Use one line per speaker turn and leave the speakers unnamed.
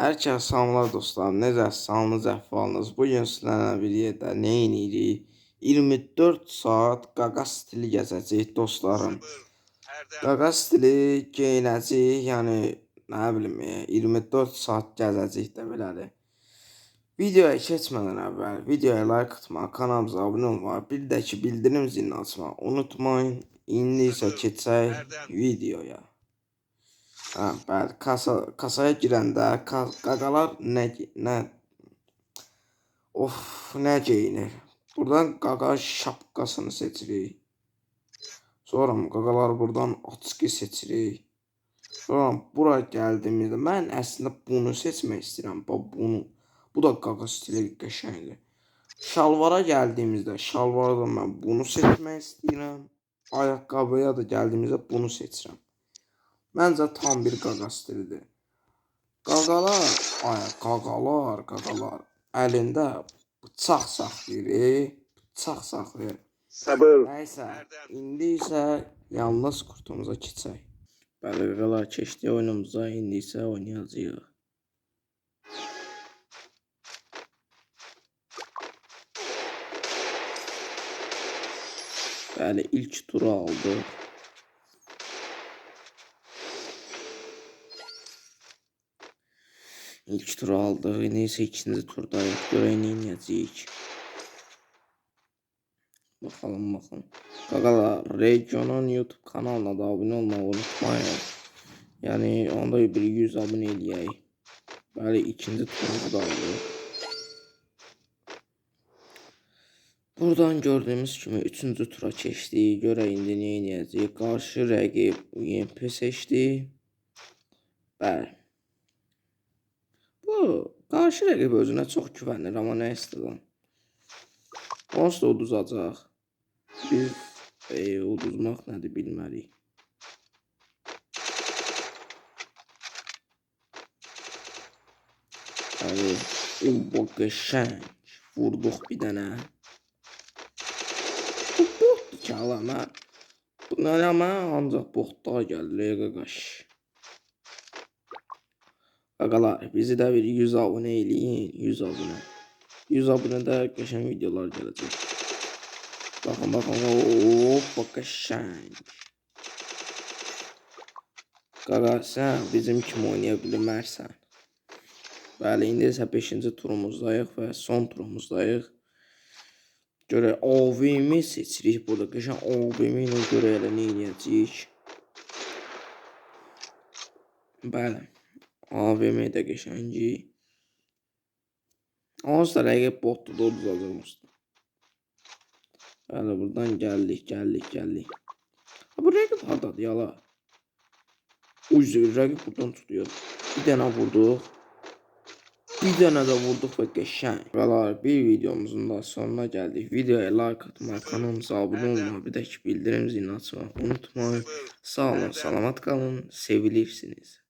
Hər kəs salamlar dostlar, necəsiz, sağlığınız, əhvalınız? Bugün sizlərlə bir yerdə nə edirik? 24 saat qaqa stili gəzəcəyik dostlarım. Qaqa stili geyinəcəyik, yəni nə bilim, 24 saat gəzəcəyik də belədir. Videoya keçmədən əvvəl videoya like atmağı, kanalımıza abunə olmağı, bir də ki bildirim zilini açmağı unutmayın. İndi isə keçək videoya. Bəli, kasaya girəndə qaqalar nə geyinir? Buradan qaqa şapkasını seçirik. Sonra qaqalar buradan açqı seçirik. Sonra bura gəldiyimizdə mən əslində bunu seçmək istəyirəm. Bunu. Bu da qaqa stili qəşəngdir. Şalvara gəldiyimizdə şalvarda mən bunu seçmək istəyirəm. Ayaqqabıya da gəldiyimizdə bunu seçirəm. Məncə tam bir qaqa stilidir. Qaqalar əlində bıçaq saxlayır. Nəysə, indi isə yalnız kurtumuza keçək. Bəli, qaqalar keçdi oyunumuza, indi isə oynayacağıq. Bəli, ilk turu aldıq. İlk turu aldıq. İndi isə ikinci turdayıq. Görək nə edəcəyik. Baxalım. Qaqalar, regionun YouTube kanalına da abunə olmağı unutmayın. Yəni onda bir 100 abunə eləyək. Bəli, ikinci turumuzu da aldıq. Buradan gördüyümüz kimi üçüncü tura keçdik. Görək indi nə edəcəyik. Qarşı rəqib UMP seçdi. Bəli. Bu qarşı rəqib özünə çox güvənir, amma nə istəyirəm. Onsuz da uduzacaq. Biz uduzmaq nədir bilmərik. Bu qəşəng. Vurduq bir dənə. Bu botdur ki, mən. Bunlara mən ancaq botlar gəlir, qaqaş. Qaqalar, bizi də bir 100 abunə eləyin, 100 abunə. 100 abunədə qəşəng videolar gələcək. Baxın, hoppa qəşəng. Qaqa, sən bizim kimi oynaya bilmərsən. Bəli, indi isə 5-ci turumuzdayıq və son turumuzdayıq. Görək, AVM seçirik burada. Qəşəng AVM ilə görək elə nə edəcəyik. Bəli. AVM də qəşəngi. Onsuz da rəqib botdur, da uduzacaq. Bəli, buradan gəldik. Bu rəqib hardadır, yala? Rəqib buradan tutuyor. Bir dənə vurduq. Bir dənə də vurduq və qəşəng. Qalar, bir videomuzun da sonuna gəldik. Videoya like atmayı, kanalımıza abunə olmağı, bir də ki bildirim zilini açmağı unutmayın. Sağ olun, salamat qalın, sevilirsiniz.